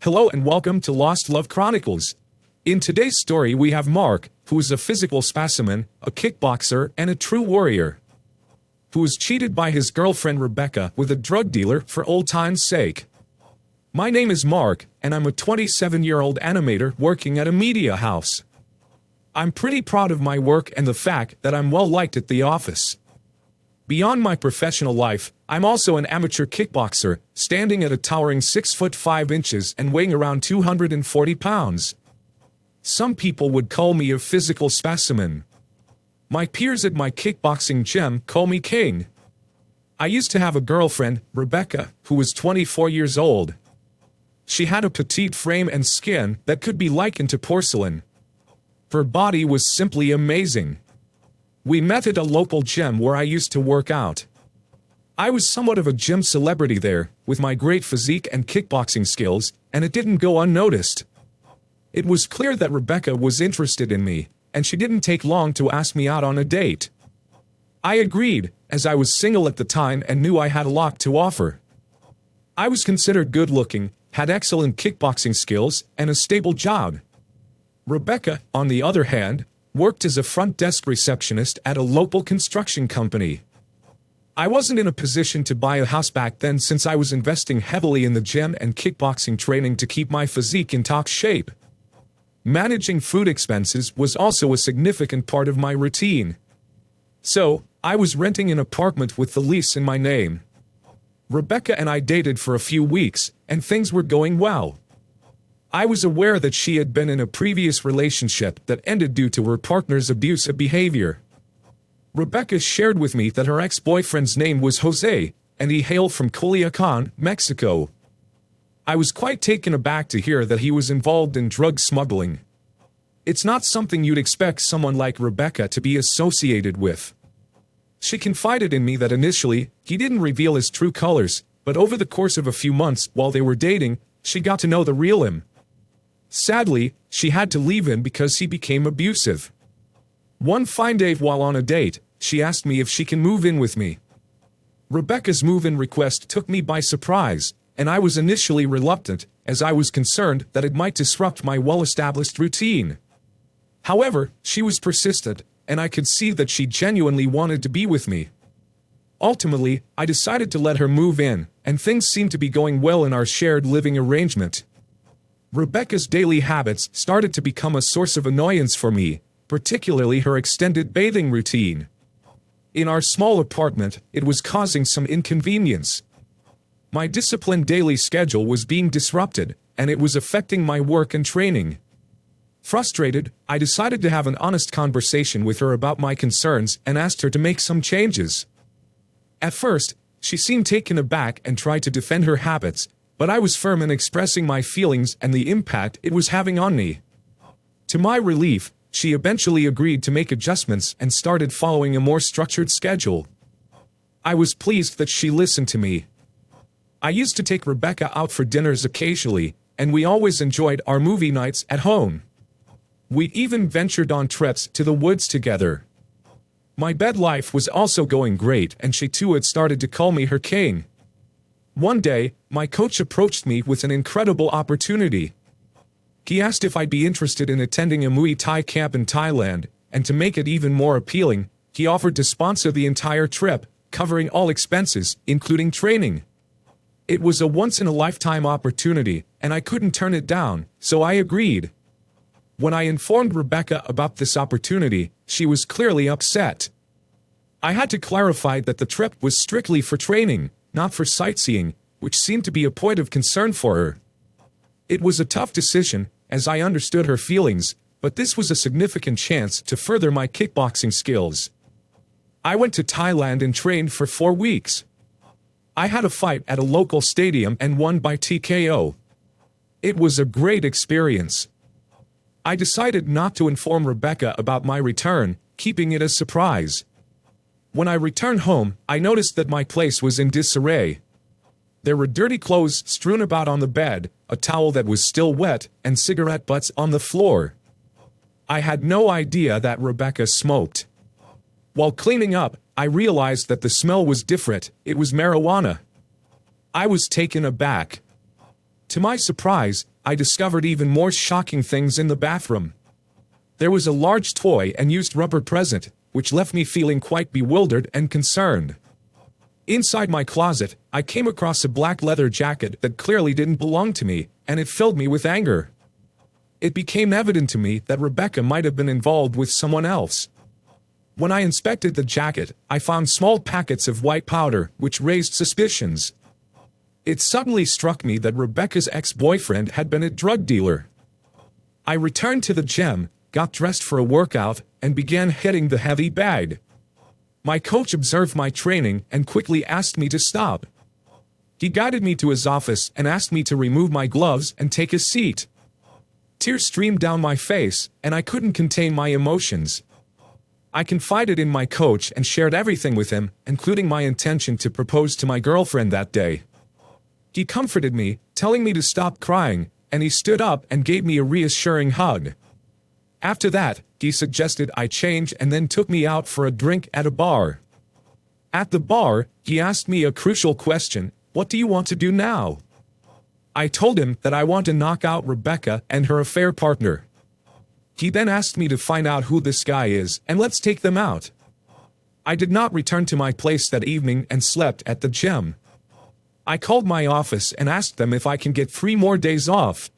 Hello and welcome to Lost Love Chronicles. In today's story we have Mark, who is a physical specimen, a kickboxer, and a true warrior, who was cheated by his girlfriend Rebecca with a drug dealer for old time's sake. My name is Mark, and I'm a 27-year-old animator working at a media house. I'm pretty proud of my work and the fact that I'm well liked at the office. Beyond my professional life, I'm also an amateur kickboxer, standing at a towering 6 foot 5 inches and weighing around 240 pounds. Some people would call me a physical specimen. My peers at my kickboxing gym call me King. I used to have a girlfriend, Rebecca, who was 24 years old. She had a petite frame and skin that could be likened to porcelain. Her body was simply amazing. We met at a local gym where I used to work out. I was somewhat of a gym celebrity there, with my great physique and kickboxing skills, and it didn't go unnoticed. It was clear that Rebecca was interested in me, and she didn't take long to ask me out on a date. I agreed, as I was single at the time and knew I had a lot to offer. I was considered good-looking, had excellent kickboxing skills, and a stable job. Rebecca, on the other hand, worked as a front desk receptionist at a local construction company. I wasn't in a position to buy a house back then since I was investing heavily in the gym and kickboxing training to keep my physique in top shape. Managing food expenses was also a significant part of my routine. So, I was renting an apartment with the lease in my name. Rebecca and I dated for a few weeks, and things were going well. I was aware that she had been in a previous relationship that ended due to her partner's abusive behavior. Rebecca shared with me that her ex-boyfriend's name was Jose, and he hailed from Culiacan, Mexico. I was quite taken aback to hear that he was involved in drug smuggling. It's not something you'd expect someone like Rebecca to be associated with. She confided in me that initially, he didn't reveal his true colors, but over the course of a few months while they were dating, she got to know the real him. Sadly, she had to leave him because he became abusive. One fine day while on a date, she asked me if she can move in with me. Rebecca's move-in request took me by surprise, and I was initially reluctant, as I was concerned that it might disrupt my well-established routine. However, she was persistent, and I could see that she genuinely wanted to be with me. Ultimately, I decided to let her move in, and things seemed to be going well in our shared living arrangement. Rebecca's daily habits started to become a source of annoyance for me, particularly her extended bathing routine. In our small apartment, it was causing some inconvenience. My disciplined daily schedule was being disrupted, and it was affecting my work and training. Frustrated, I decided to have an honest conversation with her about my concerns and asked her to make some changes. At first, she seemed taken aback and tried to defend her habits, but I was firm in expressing my feelings and the impact it was having on me. To my relief, she eventually agreed to make adjustments and started following a more structured schedule. I was pleased that she listened to me. I used to take Rebecca out for dinners occasionally, and we always enjoyed our movie nights at home. We even ventured on trips to the woods together. My bed life was also going great, and she too had started to call me her king. One day, my coach approached me with an incredible opportunity. He asked if I'd be interested in attending a Muay Thai camp in Thailand, and to make it even more appealing, he offered to sponsor the entire trip, covering all expenses, including training. It was a once-in-a-lifetime opportunity, and I couldn't turn it down, so I agreed. When I informed Rebecca about this opportunity, she was clearly upset. I had to clarify that the trip was strictly for training, not for sightseeing, which seemed to be a point of concern for her. It was a tough decision, as I understood her feelings, but this was a significant chance to further my kickboxing skills. I went to Thailand and trained for 4 weeks. I had a fight at a local stadium and won by TKO. It was a great experience. I decided not to inform Rebecca about my return, keeping it a surprise. When I returned home, I noticed that my place was in disarray. There were dirty clothes strewn about on the bed, a towel that was still wet, and cigarette butts on the floor. I had no idea that Rebecca smoked. While cleaning up, I realized that the smell was different. It was marijuana. I was taken aback. To my surprise, I discovered even more shocking things in the bathroom. There was a large toy and used rubber present, which left me feeling quite bewildered and concerned. Inside my closet, I came across a black leather jacket that clearly didn't belong to me, and it filled me with anger. It became evident to me that Rebecca might have been involved with someone else. When I inspected the jacket, I found small packets of white powder, which raised suspicions. It suddenly struck me that Rebecca's ex-boyfriend had been a drug dealer. I returned to the gym, got dressed for a workout, and began hitting the heavy bag. My coach observed my training and quickly asked me to stop. He guided me to his office and asked me to remove my gloves and take a seat. Tears streamed down my face, and I couldn't contain my emotions. I confided in my coach and shared everything with him, including my intention to propose to my girlfriend that day. He comforted me, telling me to stop crying, and he stood up and gave me a reassuring hug. After that, he suggested I change and then took me out for a drink at a bar. At the bar, he asked me a crucial question: "What do you want to do now?" I told him that I want to knock out Rebecca and her affair partner. He then asked me to find out who this guy is and let's take them out. I did not return to my place that evening and slept at the gym. I called my office and asked them if I can get 3 more days off.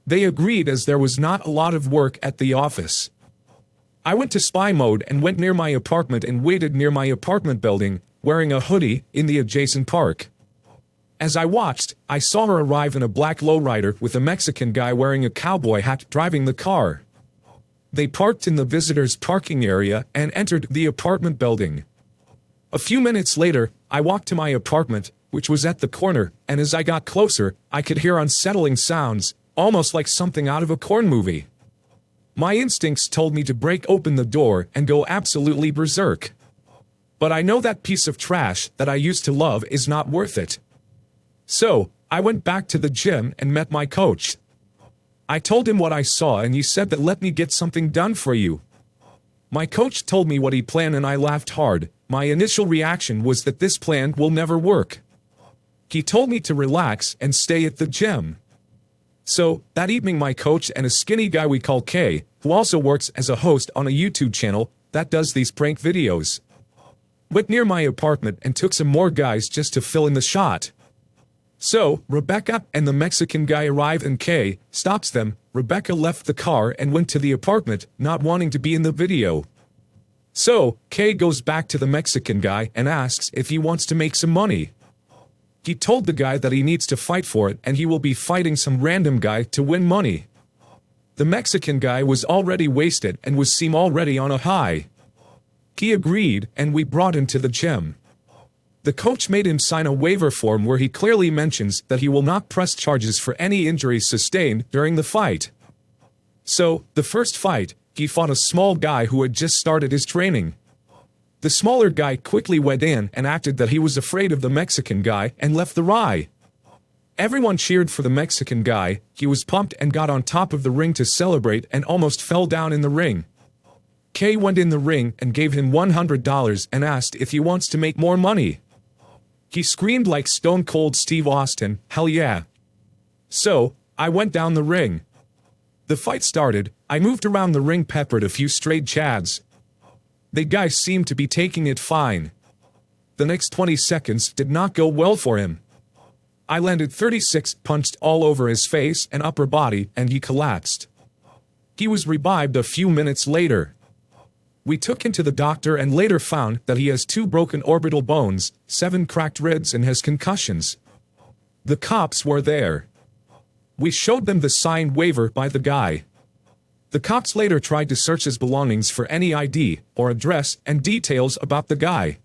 They agreed as there was not a lot of work at the office. I went to spy mode and went near my apartment and waited near my apartment building, wearing a hoodie, in the adjacent park. As I watched, I saw her arrive in a black lowrider with a Mexican guy wearing a cowboy hat driving the car. They parked in the visitors' parking area and entered the apartment building. A few minutes later, I walked to my apartment, which was at the corner, and as I got closer, I could hear unsettling sounds, almost like something out of a corn movie. My instincts told me to break open the door and go absolutely berserk. But I know that piece of trash that I used to love is not worth it. So, I went back to the gym and met my coach. I told him what I saw and he said that let me get something done for you. My coach told me what he planned and I laughed hard. My initial reaction was that this plan will never work. He told me to relax and stay at the gym. So, that evening my coach and a skinny guy we call Kay, who also works as a host on a YouTube channel that does these prank videos, went near my apartment and took some more guys just to fill in the shot. So, Rebecca and the Mexican guy arrive and Kay stops them. Rebecca left the car and went to the apartment, not wanting to be in the video. So, Kay goes back to the Mexican guy and asks if he wants to make some money. He told the guy that he needs to fight for it and he will be fighting some random guy to win money. The Mexican guy was already wasted and was already on a high. He agreed and we brought him to the gym. The coach made him sign a waiver form where he clearly mentions that he will not press charges for any injuries sustained during the fight. So, the first fight, he fought a small guy who had just started his training. The smaller guy quickly went in and acted that he was afraid of the Mexican guy and left the ring. Everyone cheered for the Mexican guy. He was pumped and got on top of the ring to celebrate and almost fell down in the ring. Kay went in the ring and gave him $100 and asked if he wants to make more money. He screamed like Stone Cold Steve Austin, "Hell yeah." So, I went down the ring. The fight started. I moved around the ring, peppered a few straight jabs. The guy seemed to be taking it fine. The next 20 seconds did not go well for him. I landed 36 punched all over his face and upper body and he collapsed. He was revived a few minutes later. We took him to the doctor and later found that he has 2 broken orbital bones, 7 cracked ribs and has concussions. The cops were there. We showed them the signed waiver by the guy. The cops later tried to search his belongings for any ID or address and details about the guy.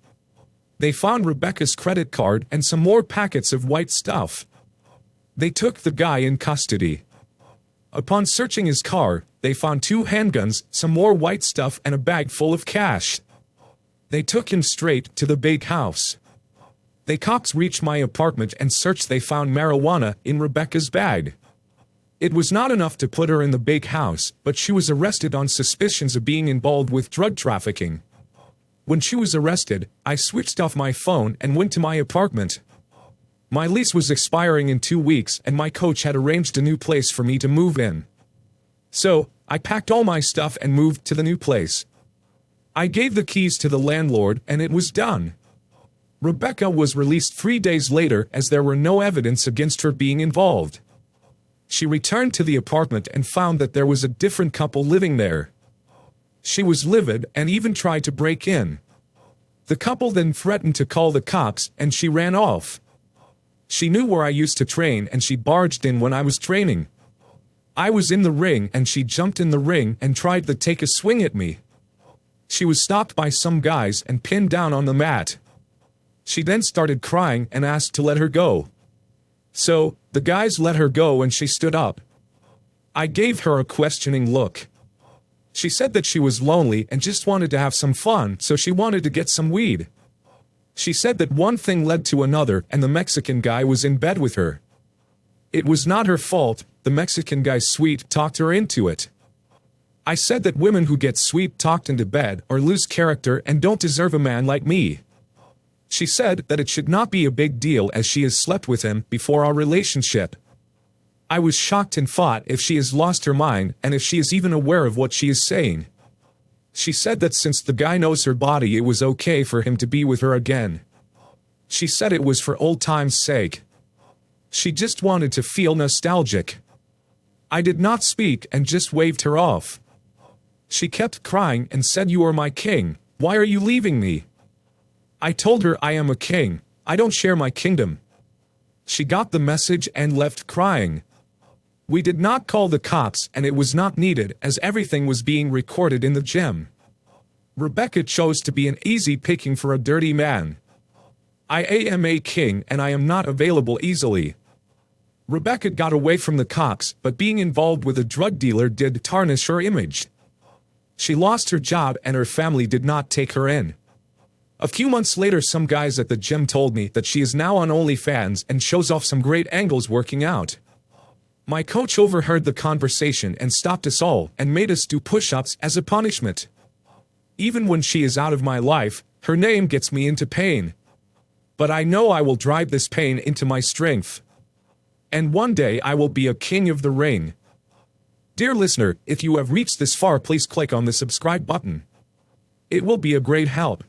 They found Rebecca's credit card and some more packets of white stuff. They took the guy in custody. Upon searching his car, they found 2 handguns, some more white stuff and a bag full of cash. They took him straight to the big house. The cops reached my apartment and searched. They found marijuana in Rebecca's bag. It was not enough to put her in the big house, but she was arrested on suspicions of being involved with drug trafficking. When she was arrested, I switched off my phone and went to my apartment. My lease was expiring in 2 weeks and my coach had arranged a new place for me to move in. So, I packed all my stuff and moved to the new place. I gave the keys to the landlord and it was done. Rebecca was released 3 days later as there were no evidence against her being involved. She returned to the apartment and found that there was a different couple living there. She was livid and even tried to break in. The couple then threatened to call the cops and she ran off. She knew where I used to train and she barged in when I was training. I was in the ring and she jumped in the ring and tried to take a swing at me. She was stopped by some guys and pinned down on the mat. She then started crying and asked to let her go. So, the guys let her go and she stood up. I gave her a questioning look. She said that she was lonely and just wanted to have some fun, so she wanted to get some weed. She said that one thing led to another and the Mexican guy was in bed with her. It was not her fault, the Mexican guy's sweet talked her into it. I said that women who get sweet talked into bed or lose character and don't deserve a man like me. She said that it should not be a big deal as she has slept with him before our relationship. I was shocked and thought if she has lost her mind and if she is even aware of what she is saying. She said that since the guy knows her body it was okay for him to be with her again. She said it was for old time's sake. She just wanted to feel nostalgic. I did not speak and just waved her off. She kept crying and said, "You are my king, why are you leaving me?" I told her I am a king, I don't share my kingdom. She got the message and left crying. We did not call the cops and it was not needed as everything was being recorded in the gym. Rebecca chose to be an easy picking for a dirty man. I am a king and I am not available easily. Rebecca got away from the cops, but being involved with a drug dealer did tarnish her image. She lost her job and her family did not take her in. A few months later some guys at the gym told me that she is now on OnlyFans and shows off some great angles working out. My coach overheard the conversation and stopped us all and made us do push-ups as a punishment. Even when she is out of my life, her name gets me into pain. But I know I will drive this pain into my strength. And one day I will be a king of the ring. Dear listener, if you have reached this far, please click on the subscribe button. It will be a great help.